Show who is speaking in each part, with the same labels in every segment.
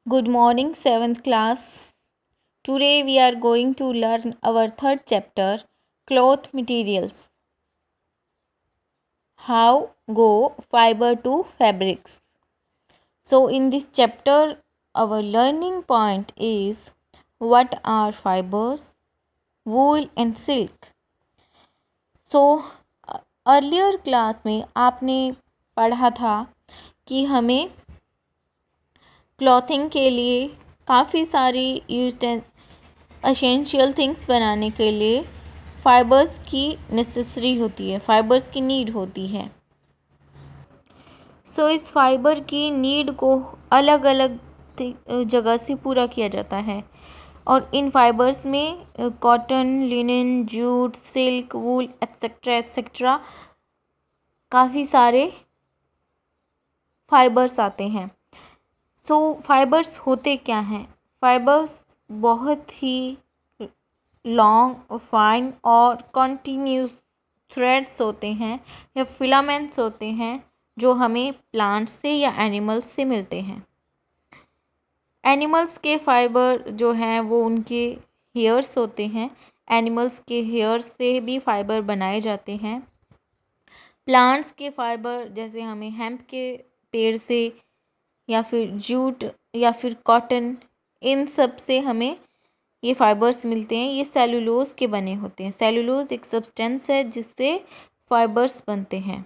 Speaker 1: Good morning, 7th class. Today we are going to learn our third chapter, Cloth Materials. How go fiber to fabrics. So, in this chapter, our learning point is what are fibers, wool and silk. So, earlier class में आपने पढ़ा था कि हमें clothing के लिए काफ़ी सारी एसेंशियल थिंग्स बनाने के लिए फाइबर्स की नेसेसरी होती है, फाइबर्स की नीड होती है। सो इस फाइबर की नीड को अलग अलग जगह से पूरा किया जाता है और इन फाइबर्स में कॉटन, लिनन, जूट, सिल्क, वूल एक्सेट्रा एक्सेट्रा काफ़ी सारे फाइबर्स आते हैं। सो फाइबर्स होते क्या हैं? फाइबर्स बहुत ही लॉन्ग, फाइन और कॉन्टीन्यूस थ्रेड्स होते हैं या फिलामेंट्स होते हैं जो हमें प्लांट्स से या एनिमल्स से मिलते हैं। एनिमल्स के फाइबर जो हैं वो उनके हेयर्स होते हैं। एनिमल्स के हेयर्स से भी फाइबर बनाए जाते हैं। प्लांट्स के फाइबर जैसे हमें हेम्प के पेड़ से या फिर जूट या फिर कॉटन, इन सब से हमें ये फाइबर्स मिलते हैं। ये सेलुलोज के बने होते हैं। सेलुलोज एक सब्सटेंस है जिससे फाइबर्स बनते हैं।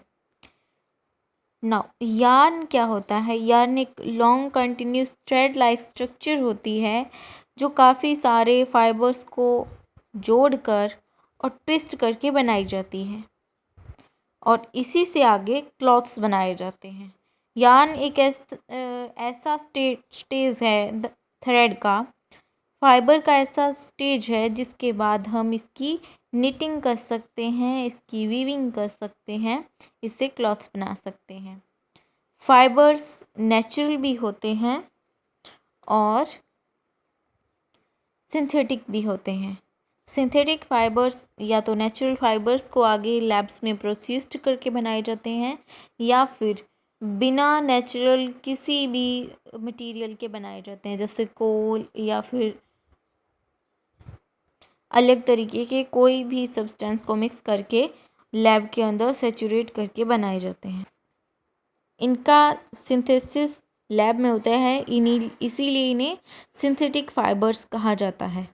Speaker 1: नाउ यार्न क्या होता है? यार्न एक long continuous thread like structure होती है जो काफ़ी सारे फाइबर्स को जोड़कर और ट्विस्ट करके बनाई जाती है और इसी से आगे क्लॉथ्स बनाए जाते हैं। यार्न एक ऐसा स्टेज है थ्रेड का, फाइबर का ऐसा स्टेज है जिसके बाद हम इसकी निटिंग कर सकते हैं, इसकी वीविंग कर सकते हैं, इससे क्लॉथ्स बना सकते हैं। फाइबर्स नेचुरल भी होते हैं और सिंथेटिक भी होते हैं। सिंथेटिक फाइबर्स या तो नेचुरल फाइबर्स को आगे लैब्स में प्रोसेस्ड करके बनाए जाते हैं या फिर बिना नेचुरल किसी भी मटेरियल के बनाए जाते हैं, जैसे कोल या फिर अलग तरीके के कोई भी सब्सटेंस को मिक्स करके लैब के अंदर सैचुरेट करके बनाए जाते हैं। इनका सिंथेसिस लैब में होता है, इसीलिए इन्हें सिंथेटिक फाइबर्स कहा जाता है।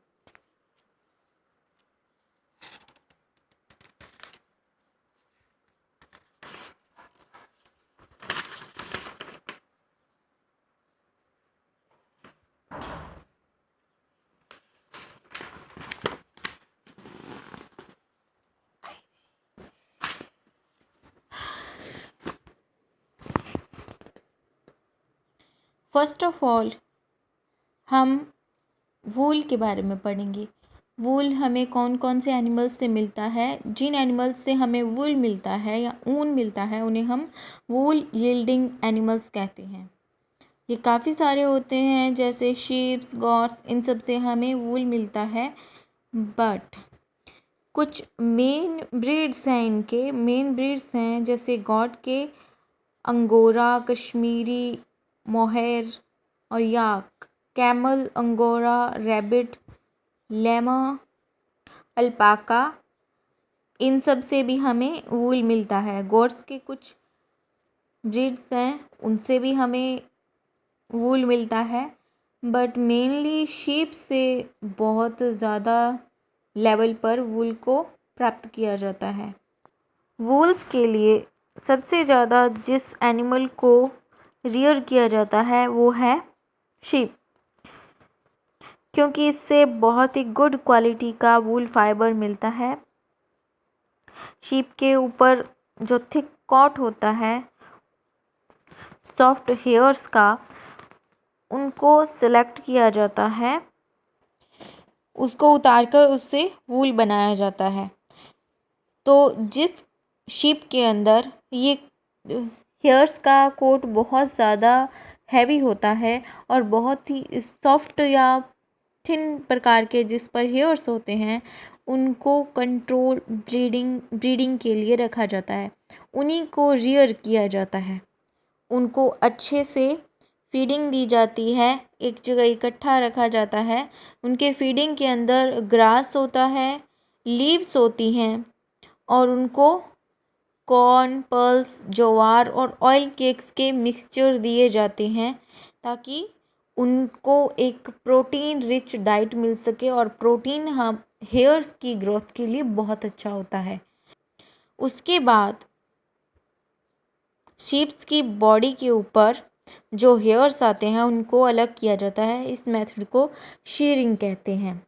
Speaker 1: फर्स्ट ऑफ ऑल हम वूल के बारे में पढ़ेंगे। वूल हमें कौन कौन से एनिमल्स से मिलता है? जिन एनिमल्स से हमें वूल मिलता है या ऊन मिलता है उन्हें हम वूल यील्डिंग एनिमल्स कहते हैं। ये काफ़ी सारे होते हैं जैसे शीप्स, गॉट्स, इन सब से हमें वूल मिलता है। बट कुछ मेन ब्रीड्स हैं, इनके मेन ब्रीड्स हैं जैसे गॉट के अंगोरा, कश्मीरी, मोहेर और yak, camel, angora, rabbit, llama, alpaca, इन सब से भी हमें वूल मिलता है। गोट्स के कुछ ब्रीड्स हैं उनसे भी हमें वूल मिलता है, बट मेनली शीप से बहुत ज़्यादा लेवल पर वूल को प्राप्त किया जाता है। वूल्स के लिए सबसे ज़्यादा जिस एनिमल को रियर किया जाता है वो है शीप, क्योंकि इससे बहुत ही गुड क्वालिटी का वूल फाइबर मिलता है। शीप के ऊपर जो थिक कॉट होता है सॉफ्ट हेयर्स का, उनको सिलेक्ट किया जाता है, उसको उतारकर उससे वूल बनाया जाता है। तो जिस शीप के अंदर ये हेयर्स का कोट बहुत ज़्यादा हैवी होता है और बहुत ही सॉफ्ट या थिन प्रकार के जिस पर हेयर्स होते हैं उनको कंट्रोल ब्रीडिंग के लिए रखा जाता है। उन्हीं को रियर किया जाता है, उनको अच्छे से फीडिंग दी जाती है, एक जगह इकट्ठा रखा जाता है। उनके फीडिंग के अंदर ग्रास होता है, लीव्स होती हैं और उनको कॉर्न, पल्स, ज्वार और ऑयल केक्स के मिक्सचर दिए जाते हैं ताकि उनको एक प्रोटीन रिच डाइट मिल सके। और प्रोटीन हम हेयर्स की ग्रोथ के लिए बहुत अच्छा होता है। उसके बाद शीप्स की बॉडी के ऊपर जो हेयर्स आते हैं उनको अलग किया जाता है। इस मेथड को शीयरिंग कहते हैं।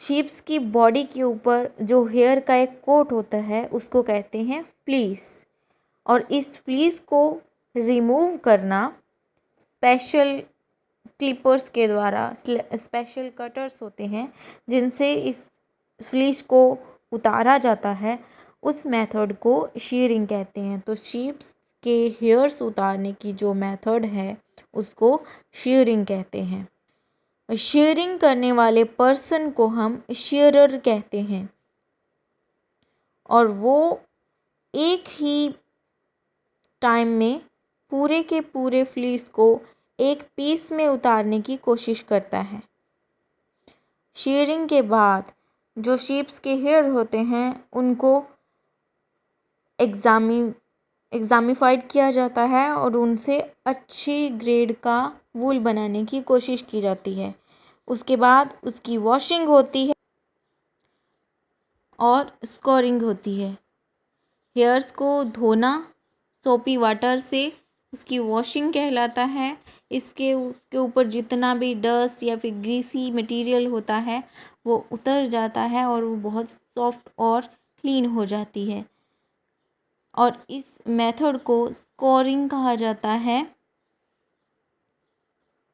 Speaker 1: शीप्स की बॉडी के ऊपर जो हेयर का एक कोट होता है उसको कहते हैं फ्लीस। और इस फ्लीस को रिमूव करना स्पेशल क्लिपर्स के द्वारा, स्पेशल कटर्स होते हैं जिनसे इस फ्लीस को उतारा जाता है, उस मेथड को शीयरिंग कहते हैं। तो शीप्स के हेयर्स उतारने की जो मेथड है उसको शीयरिंग कहते हैं। शीयरिंग करने वाले पर्सन को हम शीयरर कहते हैं और वो एक ही टाइम में पूरे के पूरे फ्लीस को एक पीस में उतारने की कोशिश करता है। शीयरिंग के बाद जो शीप्स के हेयर होते हैं उनको एग्जामिफाइड किया जाता है और उनसे अच्छी ग्रेड का वूल बनाने की कोशिश की जाती है। उसके बाद उसकी वॉशिंग होती है और स्कोरिंग होती है। हेयर्स को धोना सोपी वाटर से उसकी वॉशिंग कहलाता है। उसके ऊपर जितना भी डस्ट या फिर ग्रीसी मटेरियल होता है वो उतर जाता है और वो बहुत सॉफ्ट और क्लीन हो जाती है। और इस मेथड को स्कोरिंग कहा जाता है।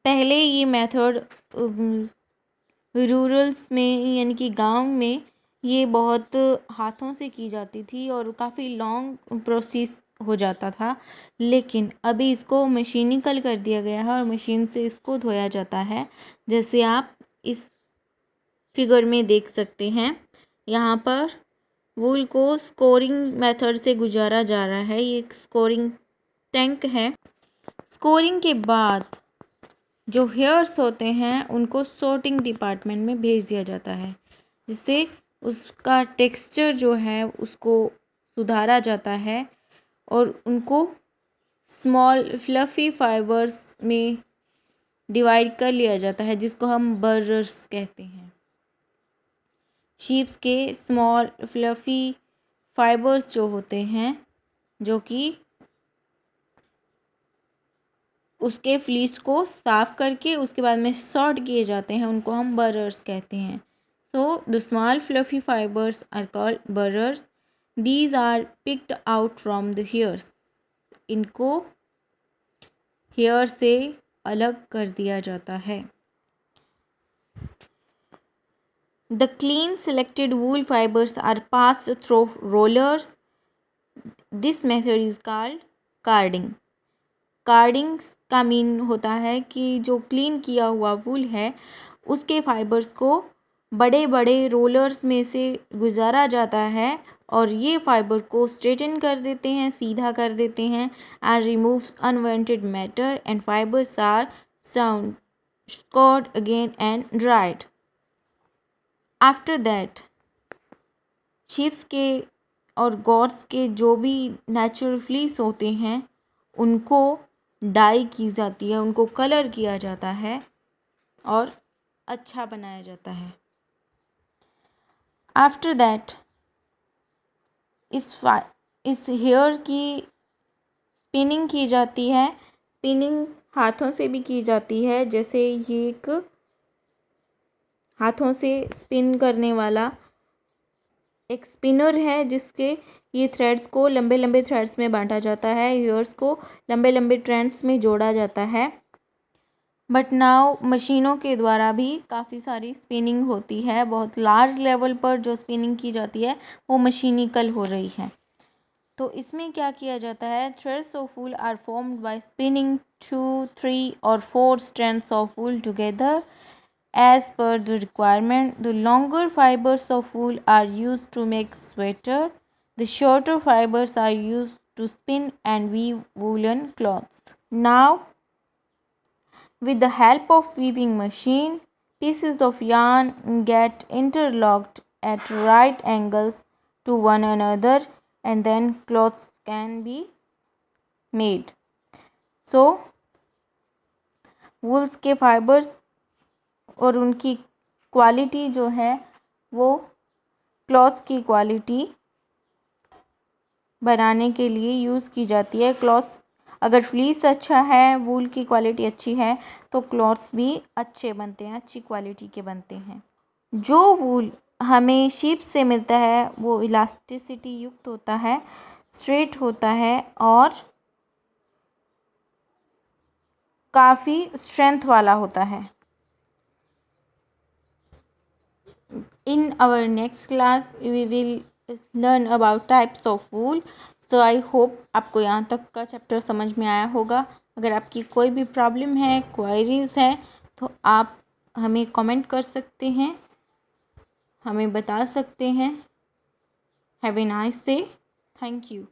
Speaker 1: पहले ये मेथड रूरल्स में यानी कि गांव में ये बहुत हाथों से की जाती थी और काफ़ी लॉन्ग प्रोसेस हो जाता था, लेकिन अभी इसको मशीनिकल कर दिया गया है और मशीन से इसको धोया जाता है। जैसे आप इस फिगर में देख सकते हैं, यहाँ पर वूल को स्कोरिंग मेथड से गुजारा जा रहा है। ये एक स्कोरिंग टैंक है। स्कोरिंग के बाद जो हेयर्स होते हैं उनको सॉर्टिंग डिपार्टमेंट में भेज दिया जाता है, जिससे उसका टेक्सचर जो है उसको सुधारा जाता है और उनको स्मॉल फ्लफ़ी फाइबर्स में डिवाइड कर लिया जाता है, जिसको हम बर्रर्स कहते हैं। शीप्स के स्मॉल फ्लफ़ी फाइबर्स जो होते हैं, जो कि उसके फ्लीस को साफ करके उसके बाद में सॉर्ट किए जाते हैं, उनको हम बर्रर्स कहते हैं। So the small fluffy fibers are called burrs. These are picked out from the hairs. इनको हेयर से अलग कर दिया जाता है। The clean selected wool fibers are passed through rollers. This method is called carding. Carding का mean होता है कि जो क्लीन किया हुआ वूल है उसके फाइबर्स को बड़े बड़े रोलर्स में से गुजारा जाता है और ये फाइबर को स्ट्रेटन कर देते हैं, सीधा कर देते हैं and removes unwanted matter and fibres are scoured again and dried. After that sheeps के और गॉट्स के जो भी नेचुरल फ्लीस होते हैं उनको डाई की जाती है, उनको कलर किया जाता है और अच्छा बनाया जाता है। आफ्टर दैट इस हेयर की स्पिनिंग की जाती है। स्पिनिंग हाथों से भी की जाती है, जैसे ये एक हाथों से स्पिन करने वाला एक स्पिनर है जिसके ये थ्रेड्स को लंबे लंबे थ्रेड्स में बांटा जाता है, हेयर्स को लंबे लंबे ट्रेंड्स में जोड़ा जाता है। बट नाउ मशीनों के द्वारा भी काफ़ी सारी स्पिनिंग होती है। बहुत लार्ज लेवल पर जो स्पिनिंग की जाती है वो मशीनिकल हो रही है। तो इसमें क्या किया जाता है, threads of wool are formed by spinning 2, 3 और 4 strands of wool together as per the requirement. The longer fibers of wool are used to make sweater. The shorter fibers are used to spin and weave woolen cloths. Now, with the help of weaving machine, pieces of yarn get interlocked at right angles to one another and then clothes can be made. So, wools के fibres और उनकी quality जो है वो clothes की quality बनाने के लिए यूज़ की जाती है। क्लॉथ्स अगर फ्लीस अच्छा है, वूल की क्वालिटी अच्छी है तो क्लॉथ्स भी अच्छे बनते हैं, अच्छी क्वालिटी के बनते हैं। जो वूल हमें शीप से मिलता है वो इलास्टिसिटी युक्त होता है, स्ट्रेट होता है और काफ़ी स्ट्रेंथ वाला होता है। In our next class we will learn about types of wool. So I hope आपको यहाँ तक का चैप्टर समझ में आया होगा। अगर आपकी कोई भी प्रॉब्लम है, क्वायरीज है तो आप हमें कमेंट कर सकते हैं, हमें बता सकते हैं। Have a nice day. Thank you.